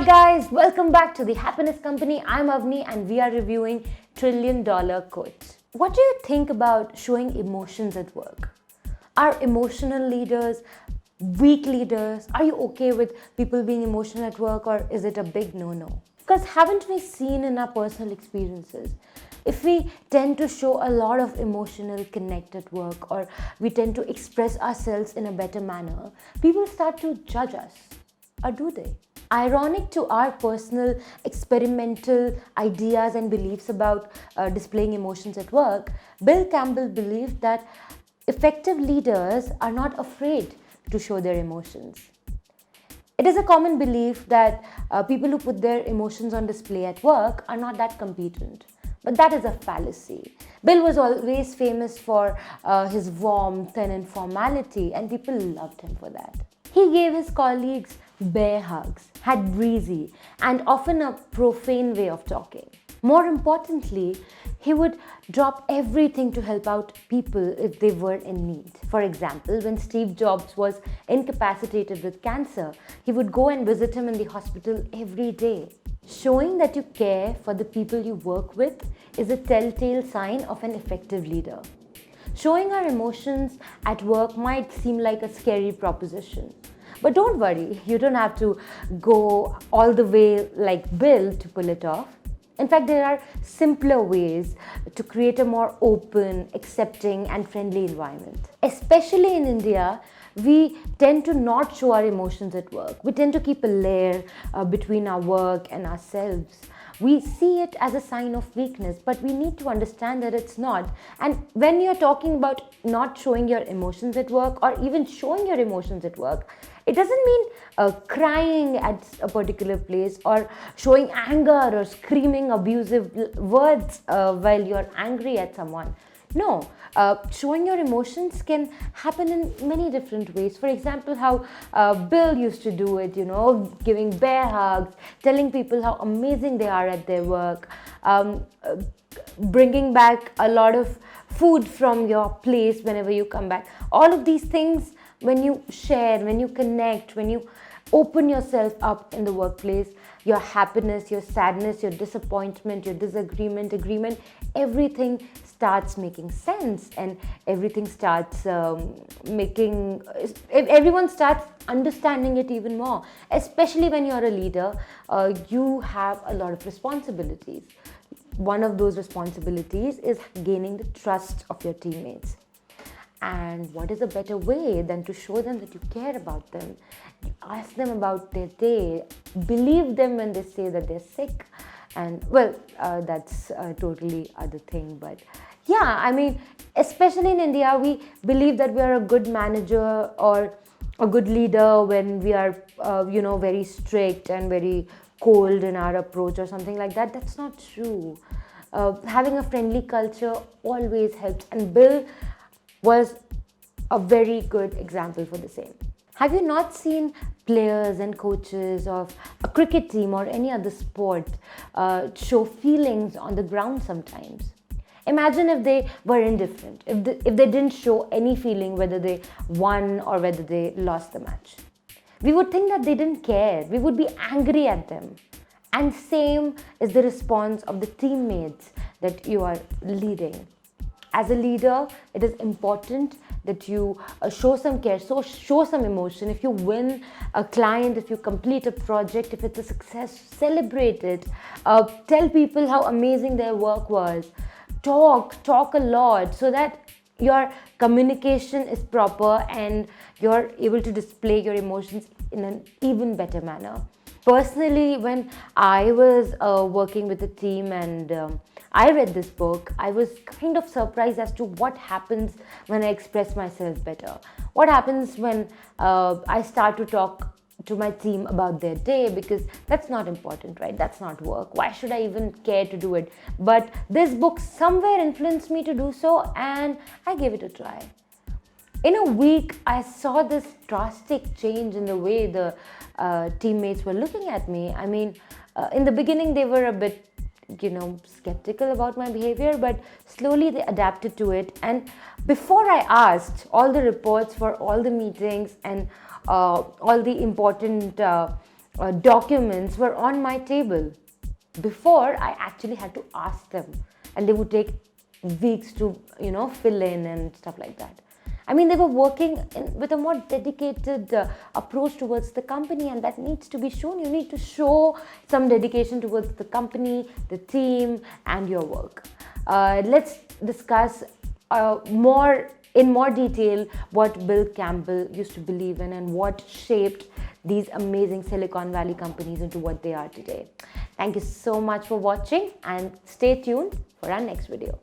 guys, welcome back to the Happiness Company. I'm Avani and we are reviewing Trillion Dollar Quotes. What do you think about showing emotions at work? Are emotional leaders weak leaders? Are you okay with people being emotional at work, or is it a big no-no? Because haven't we seen in our personal experiences, if we tend to show a lot of emotional connect at work, or we tend to express ourselves in a better manner, people start to judge us. Or do they? Ironic to our personal experimental ideas and beliefs about displaying emotions at work, Bill Campbell believed that effective leaders are not afraid to show their emotions. It is a common belief that people who put their emotions on display at work are not that competent. But that is a fallacy. Bill was always famous for his warmth and informality, and people loved him for that. He gave his colleagues bear hugs, had breezy and often a profane way of talking. More importantly, he would drop everything to help out people if they were in need. For example, when Steve Jobs was incapacitated with cancer, he would go and visit him in the hospital every day. Showing that you care for the people you work with is a telltale sign of an effective leader. Showing our emotions at work might seem like a scary proposition. But don't worry, you don't have to go all the way like Bill to pull it off. In fact, there are simpler ways to create a more open, accepting and friendly environment. Especially in India, we tend to not show our emotions at work. We tend to keep a layer between our work and ourselves. We see it as a sign of weakness, but we need to understand that it's not. And when you're talking about not showing your emotions at work, or even showing your emotions at work, it doesn't mean crying at a particular place, or showing anger or screaming abusive words while you're angry at someone. No, showing your emotions can happen in many different ways. For example, how Bill used to do it, giving bear hugs, telling people how amazing they are at their work, bringing back a lot of food from your place whenever you come back. All of these things, when you share, when you connect, when you open yourself up in the workplace, your happiness, your sadness, your disappointment, your disagreement, agreement, everything starts making sense, and everything starts everyone starts understanding it even more. Especially when you're a leader, you have a lot of responsibilities. One of those responsibilities is gaining the trust of your teammates. And what is a better way than to show them that you care about them? Ask them about their day. Believe them when they say that they're sick. And that's a totally other thing. But yeah, I mean, especially in India, we believe that we are a good manager or a good leader when we are, very strict and very cold in our approach or something like that. That's not true. Having a friendly culture always helps. And Bill was a very good example for the same. Have you not seen players and coaches of a cricket team or any other sport show feelings on the ground sometimes? Imagine if they were indifferent, if they didn't show any feeling whether they won or whether they lost the match. We would think that they didn't care. We would be angry at them. And same is the response of the teammates that you are leading. As a leader, it is important that you show some care, show some emotion. If you win a client, if you complete a project, if it's a success, celebrate it. Tell people how amazing their work was. Talk a lot so that your communication is proper and you're able to display your emotions in an even better manner. Personally, when I was working with a team and I read this book, I was kind of surprised as to what happens when I express myself better. What happens when I start to talk to my team about their day, because that's not important, right? That's not work. Why should I even care to do it? But this book somewhere influenced me to do so, and I gave it a try. In a week, I saw this drastic change in the way the teammates were looking at me. I mean, in the beginning, they were a bit skeptical about my behavior, but slowly they adapted to it. And before I asked all the reports for all the meetings and all the important documents were on my table before I actually had to ask them, and they would take weeks to fill in and stuff like that. I mean, they were working with a more dedicated approach towards the company, and that needs to be shown. You need to show some dedication towards the company, the team, and your work. Let's discuss in more detail what Bill Campbell used to believe in and what shaped these amazing Silicon Valley companies into what they are today. Thank you so much for watching, and stay tuned for our next video.